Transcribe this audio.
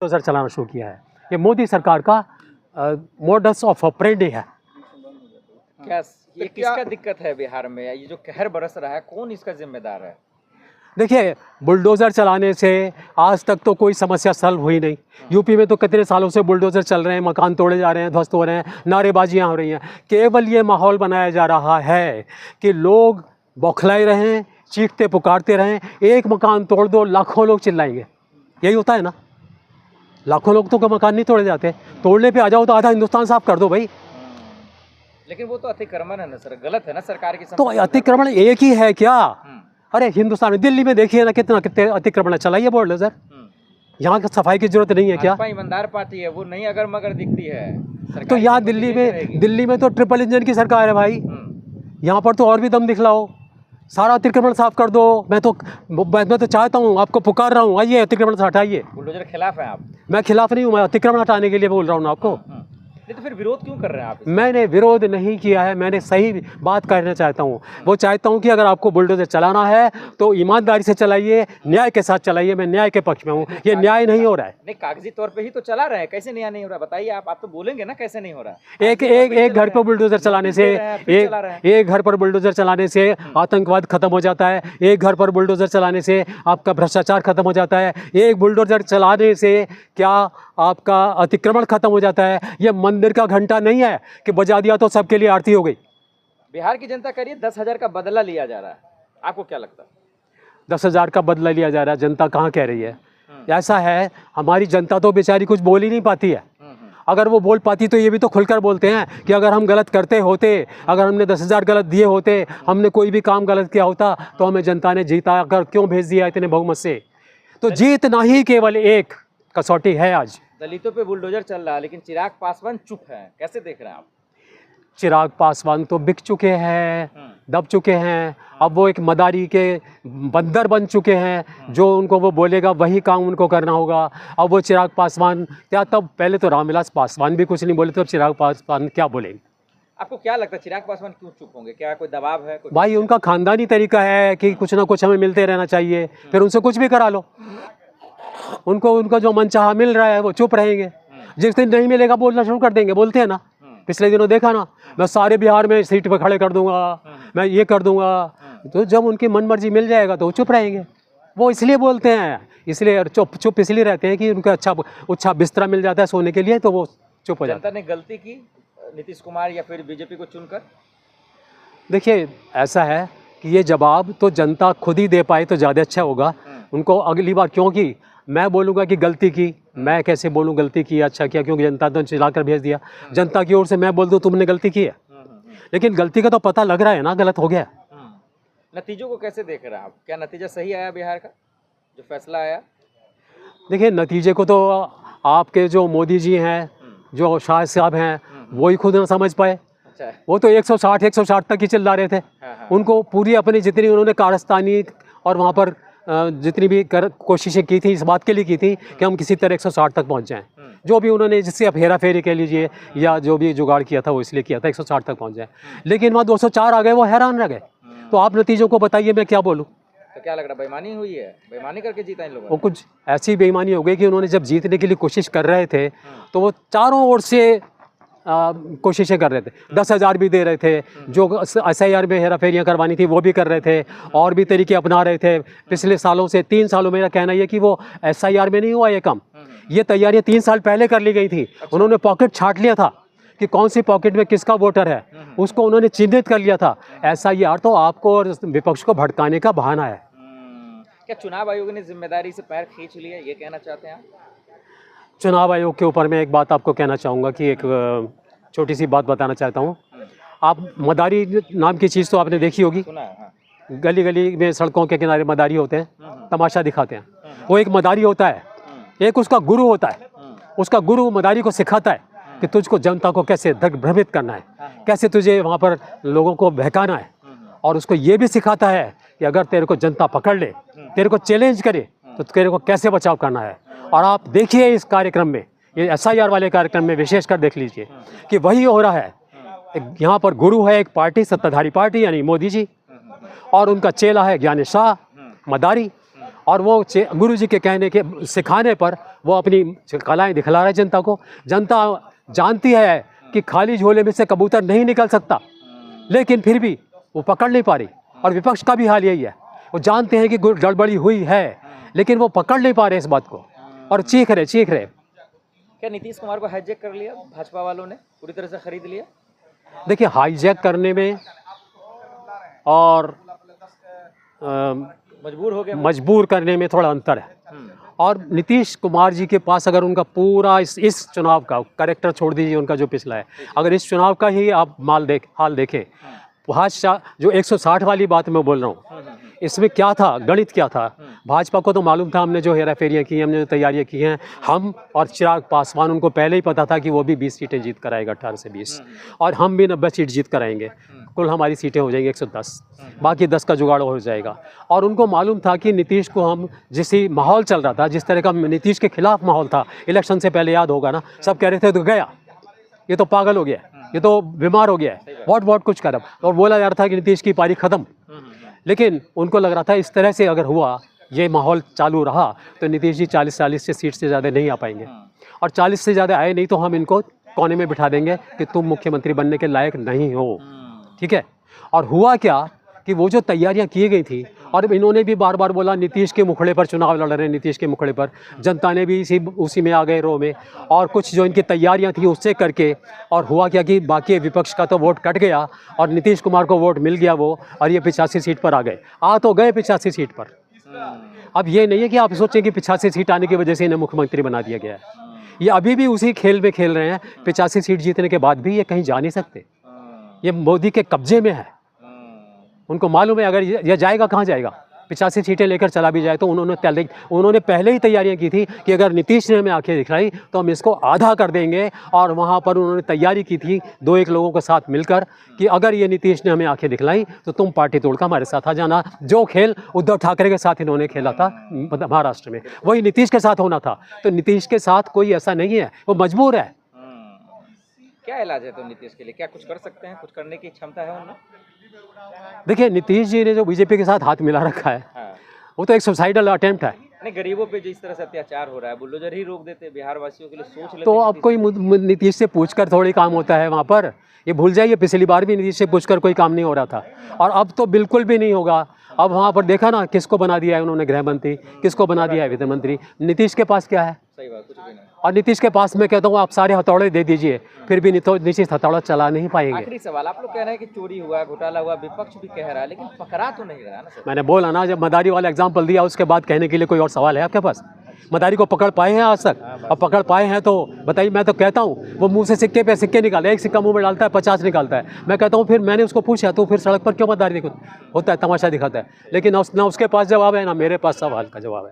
Bulldozer चलाना शुरू किया है। ये मोदी सरकार का मोडस ऑफ ऑपरेंडी है। क्या ये किसका दिक्कत है बिहार में? ये जो कहर बरस रहा है, कौन इसका जिम्मेदार है? देखिए, बुलडोज़र चलाने से आज तक तो कोई समस्या सॉल्व हुई नहीं। यूपी में तो कितने सालों से बुलडोज़र चल रहे हैं, मकान तोड़े जा रहे हैं, ध्वस्त हो रहे हैं, नारेबाजियाँ हो रही हैं। केवल ये माहौल बनाया जा रहा है कि लोग बौखलाए रहें, चीखते पुकारते रहें। एक मकान तोड़ दो, लाखों लोग चिल्लाएंगे। यही होता है ना, लाखों लोग तो मकान नहीं तोड़े जाते। तोड़ने पे आ जाओ तो आधा हिंदुस्तान साफ कर दो भाई। लेकिन वो तो अतिक्रमण है ना सर, गलत है ना सरकार की। तो अतिक्रमण एक ही है क्या? अरे हिंदुस्तान में, दिल्ली में देखिए ना, कितने अतिक्रमण चलाइए बुलडोजर। यहाँ की सफाई की जरूरत नहीं है क्या? ईमानदार पार्टी है, वो नहीं अगर मगर दिखती है तो यहाँ दिल्ली में तो ट्रिपल इंजन की सरकार है भाई। यहाँ पर तो और भी दम दिखलाओ, सारा अतिक्रमण साफ कर दो। मैं तो चाहता हूँ, आपको पुकार रहा हूँ, आइए अतिक्रमण से हटाइए। बुलडोजर खिलाफ है आप? मैं खिलाफ नहीं हूँ, मैं अतिक्रमण हटाने के लिए बोल रहा हूँ ना आपको। तो फिर विरोध क्यों कर रहे हैं आप? मैंने विरोध नहीं किया है, मैंने सही बात कहना चाहता हूँ। वो चाहता हूँ कि अगर आपको बुलडोजर चलाना है तो ईमानदारी से चलाइए, न्याय के साथ चलाइए। मैं न्याय के पक्ष में हूँ। ये न्याय नहीं हो रहा है। नहीं, कागजी तौर पे ही तो चला रहे हैं, कैसे न्याय नहीं हो रहा बताइए आप तो बोलेंगे ना कैसे नहीं हो रहा। एक घर पर बुलडोजर चलाने से एक घर पर बुलडोजर चलाने से आतंकवाद खत्म हो जाता है। एक घर पर बुलडोजर चलाने से आपका भ्रष्टाचार खत्म हो जाता है। एक बुलडोजर चलाने से क्या आपका अतिक्रमण खत्म हो जाता है। ये मंदिर का घंटा नहीं है कि बजा दिया तो सबके लिए आरती हो गई। बिहार की जनता कह रही है 10,000 का बदला लिया जा रहा है, आपको क्या लगता है? 10,000 का बदला लिया जा रहा है, जनता कहाँ कह रही है? ऐसा है, हमारी जनता तो बेचारी कुछ बोल ही नहीं पाती है। अगर वो बोल पाती तो ये भी तो खुलकर बोलते हैं कि अगर हम गलत करते होते, अगर हमने 10,000 गलत दिए होते, हमने कोई भी काम गलत किया होता तो हमें जनता ने जीता कर क्यों भेज दिया इतने बहुमत से। तो जीतना ही केवल एक कसौटी है आज। दलितों पे बुलडोजर चल रहा है लेकिन चिराग पासवान चुप है, कैसे देख रहे हैं आप? चिराग पासवान तो बिक चुके हैं, दब चुके हैं। अब वो एक मदारी के बंदर बन चुके हैं। जो उनको वो बोलेगा वही काम उनको करना होगा। अब वो चिराग पासवान क्या, तब पहले तो रामविलास पासवान भी कुछ नहीं बोले, तो अब चिराग पासवान क्या बोलेंगे? आपको क्या लगता है चिराग पासवान क्यों चुप होंगे? क्या कोई दबाव है? भाई उनका खानदानी तरीका है कि कुछ ना कुछ हमें मिलते रहना चाहिए, फिर उनसे कुछ भी करा लो। उनका जो मनचाहा मिल रहा है वो चुप रहेंगे। जिस दिन नहीं मिलेगा बोलना शुरू कर देंगे। बोलते हैं ना, पिछले दिनों देखा ना, मैं सारे बिहार में सीट पे खड़े कर दूंगा, मैं ये कर दूंगा। तो जब उनकी मन मर्जी मिल जाएगा तो वो चुप रहेंगे। वो इसलिए बोलते हैं, इसलिए चुप इसलिए रहते हैं कि उनका अच्छा बिस्तरा मिल जाता है सोने के लिए, तो वो चुप हो जाता है। जनता ने गलती की नीतीश कुमार या फिर बीजेपी को चुनकर? देखिए, ऐसा है कि ये जवाब तो जनता खुद ही दे पाए तो ज़्यादा अच्छा होगा उनको अगली बार। क्योंकि मैं बोलूँगा कि गलती की, मैं कैसे बोलूँ गलती की अच्छा किया, क्योंकि जनता तो चिल्ला कर भेज दिया। जनता की ओर से मैं बोल दूँ तुमने गलती की है, लेकिन गलती का तो पता लग रहा है ना, गलत हो गया। नतीजों को कैसे देख रहे हैं आप? क्या नतीजा सही आया बिहार का, जो फैसला आया? देखिए, नतीजे को तो आपके जो मोदी जी हैं, जो शाह साहब हैं, वो ही खुद ना समझ पाए। वो तो 160 तक ही चिल्ला रहे थे। उनको पूरी अपनी जितनी उन्होंने कारस्तानी और वहाँ पर जितनी भी कोशिशें की थी, इस बात के लिए की थी कि हम किसी तरह 160 तक पहुँच जाएं। जो भी उन्होंने, जिससे आप हेरा फेरी कह लीजिए या जो भी जुगाड़ किया था वो इसलिए किया था 160 तक पहुँच जाए। लेकिन वहाँ 204 आ गए, वो हैरान रह गए। तो आप नतीजों को बताइए, मैं क्या बोलूँ? तो क्या लग रहा है, बेईमानी हुई है? बेईमानी करके जीता इन लोगों ने? वो कुछ ऐसी बेईमानी हो गई कि उन्होंने जब जीतने के लिए कोशिश कर रहे थे तो वो चारों ओर से कोशिशें कर रहे थे। 10,000 भी दे रहे थे, जो SIR में हेरा फेरियाँ करवानी थी वो भी कर रहे थे, और भी तरीके अपना रहे थे। पिछले सालों से 3 सालों, मेरा कहना ये कि वो SIR में नहीं हुआ ये काम। ये तैयारियाँ 3 साल पहले कर ली गई थी। उन्होंने पॉकेट छांट लिया था कि कौन सी पॉकेट में किसका वोटर है, उसको उन्होंने चिन्हित कर लिया था। SIR तो आपको और विपक्ष को भड़काने का बहाना है। क्या चुनाव आयोग ने जिम्मेदारी से पैर खींच लिया, ये कहना चाहते हैं आप? चुनाव आयोग के ऊपर मैं एक बात आपको कहना चाहूँगा कि एक छोटी सी बात बताना चाहता हूँ। आप मदारी नाम की चीज़ तो आपने देखी होगी। गली गली में सड़कों के किनारे मदारी होते हैं, तमाशा दिखाते हैं। वो एक मदारी होता है, एक उसका गुरु होता है। उसका गुरु मदारी को सिखाता है कि तुझको जनता को कैसे भ्रमित करना है, कैसे तुझे वहाँ पर लोगों को बहकाना है। और उसको ये भी सिखाता है कि अगर तेरे को जनता पकड़ ले, तेरे को चैलेंज करे, तो तेरे को कैसे बचाव करना है। और आप देखिए इस कार्यक्रम में, ये SIR वाले कार्यक्रम में विशेषकर देख लीजिए कि वही हो रहा है। यहाँ पर गुरु है एक पार्टी, सत्ताधारी पार्टी यानी मोदी जी, और उनका चेला है ज्ञानेश शाह, मदारी। और वो गुरु जी के कहने के सिखाने पर वो अपनी कलाएं दिखला रहा है जनता को। जनता जानती है कि खाली झोले में से कबूतर नहीं निकल सकता, लेकिन फिर भी वो पकड़ नहीं पा रही। और विपक्ष का भी हाल यही है, वो जानते हैं कि गड़बड़ी हुई है, लेकिन वो पकड़ नहीं पा रहे इस बात को और चीख रहे। क्या नीतीश कुमार को हाईजैक कर लिया भाजपा वालों ने, पूरी तरह से खरीद लिया? देखिए, हाईजैक करने में और मजबूर करने में थोड़ा अंतर है। और नीतीश कुमार जी के पास अगर उनका पूरा इस चुनाव का कैरेक्टर छोड़ दीजिए, उनका जो पिछला है, अगर इस चुनाव का ही आप हाल देखें, भाजपा जो 160 वाली बात मैं बोल रहा हूँ, इसमें क्या था, गणित क्या था। भाजपा को तो मालूम था हमने जो हेराफेरियाँ की हैं, हमने जो तैयारियाँ की हैं, हम और चिराग पासवान, उनको पहले ही पता था कि वो भी 20 सीटें जीत कर आएगा, 18 से 20, और हम भी 90 सीट जीत कर आएंगे। कुल हमारी सीटें हो जाएंगी 110, बाकी 10 का जुगाड़ हो जाएगा। और उनको मालूम था कि नीतीश को हम जिस माहौल चल रहा था, जिस तरह का नीतीश के खिलाफ माहौल था इलेक्शन से पहले, याद होगा ना, सब कह रहे थे तो गया, ये तो पागल हो गया, ये तो बीमार हो गया है, बहुत कुछ कर, और बोला जा रहा था कि नीतीश की पारी ख़त्म। लेकिन उनको लग रहा था इस तरह से अगर हुआ, ये माहौल चालू रहा, तो नीतीश जी 40 से सीट से ज़्यादा नहीं आ पाएंगे, और 40 से ज़्यादा आए नहीं तो हम इनको कोने में बिठा देंगे कि तुम मुख्यमंत्री बनने के लायक नहीं हो। ठीक है। और हुआ क्या कि वो जो तैयारियां की गई थी, और इन्होंने भी बार बार बोला नीतीश के मुखड़े पर चुनाव लड़ रहे हैं, नीतीश के मुखड़े पर, जनता ने भी उसी में आ गए रो में, और कुछ जो इनकी तैयारियां थी उससे करके, और हुआ क्या कि बाकी विपक्ष का तो वोट कट गया और नीतीश कुमार को वोट मिल गया वो, और ये 85 सीट पर आ गए, तो गए 85 सीट पर। अब ये नहीं है कि आप सोचें कि 85 सीट आने की वजह से इन्हें मुख्यमंत्री बना दिया गया है, ये अभी भी उसी खेल में खेल रहे हैं। 85 सीट जीतने के बाद भी ये कहीं जा नहीं सकते, ये मोदी के कब्जे में है। उनको मालूम है अगर यह जाएगा कहाँ जाएगा, 85 सीटें लेकर चला भी जाए तो उन्होंने पहले ही तैयारियां की थी कि अगर नीतीश ने हमें आंखें दिखलाई तो हम इसको आधा कर देंगे। और वहाँ पर उन्होंने तैयारी की थी 2-1 लोगों के साथ मिलकर कि अगर ये नीतीश ने हमें आंखें दिखलाई तो तुम पार्टी तोड़कर हमारे साथ आ जाना। जो खेल उद्धव ठाकरे के साथ इन्होंने खेला था महाराष्ट्र में, वही नीतीश के साथ होना था। तो नीतीश के साथ कोई ऐसा नहीं है, वो मजबूर है। क्या इलाज है तो नीतीश के लिए, क्या कुछ कर सकते हैं, कुछ करने की क्षमता है उनमें? देखिए, नीतीश जी ने जो बीजेपी के साथ हाथ मिला रखा है, वो तो एक सुसाइडल अटेम्प्ट है। नहीं, गरीबों पे जिस तरह से अत्याचार हो रहा है, बुलडोजर ही रोक देते, बिहार वासियों के लिए सोच लेते। तो अब कोई नीतीश से पूछकर थोड़ी काम होता है वहाँ पर, ये भूल जाइए पिछली बार भी नीतीश से पूछकर कोई काम नहीं हो रहा था, और अब तो बिल्कुल भी नहीं होगा। अब वहाँ पर देखा ना किसको बना दिया है उन्होंने गृह मंत्री, किसको बना दिया है वित्त मंत्री। नीतीश के पास क्या है? सही बात, कुछ भी नहीं। और नीतीश के पास मैं कहता हूँ आप सारे हथौड़े दे दीजिए, फिर भी नीतीश हथौड़ा चला नहीं पाएंगे। आखिरी सवाल, आप लोग कह रहे हैं कि चोरी हुआ, घोटाला हुआ, विपक्ष भी कह रहा है, लेकिन पकड़ा तो नहीं रहा ना सर। मैंने बोला ना, जब मदारी वाला एग्जाम्पल दिया उसके बाद कहने के लिए कोई और सवाल है आपके पास? मदारी को पकड़ पाए हैं आज तक? अब पकड़ पाए हैं तो बताइए। मैं तो कहता हूँ वो मुंह से सिक्के पे सिक्के निकाले, एक सिक्का मुंह में डालता है 50 निकालता है। मैं कहता हूँ फिर मैंने उसको पूछा तो फिर सड़क पर क्यों मदारी होता है, तमाशा दिखाता है। लेकिन ना उसके पास जवाब है ना मेरे पास सवाल का जवाब है।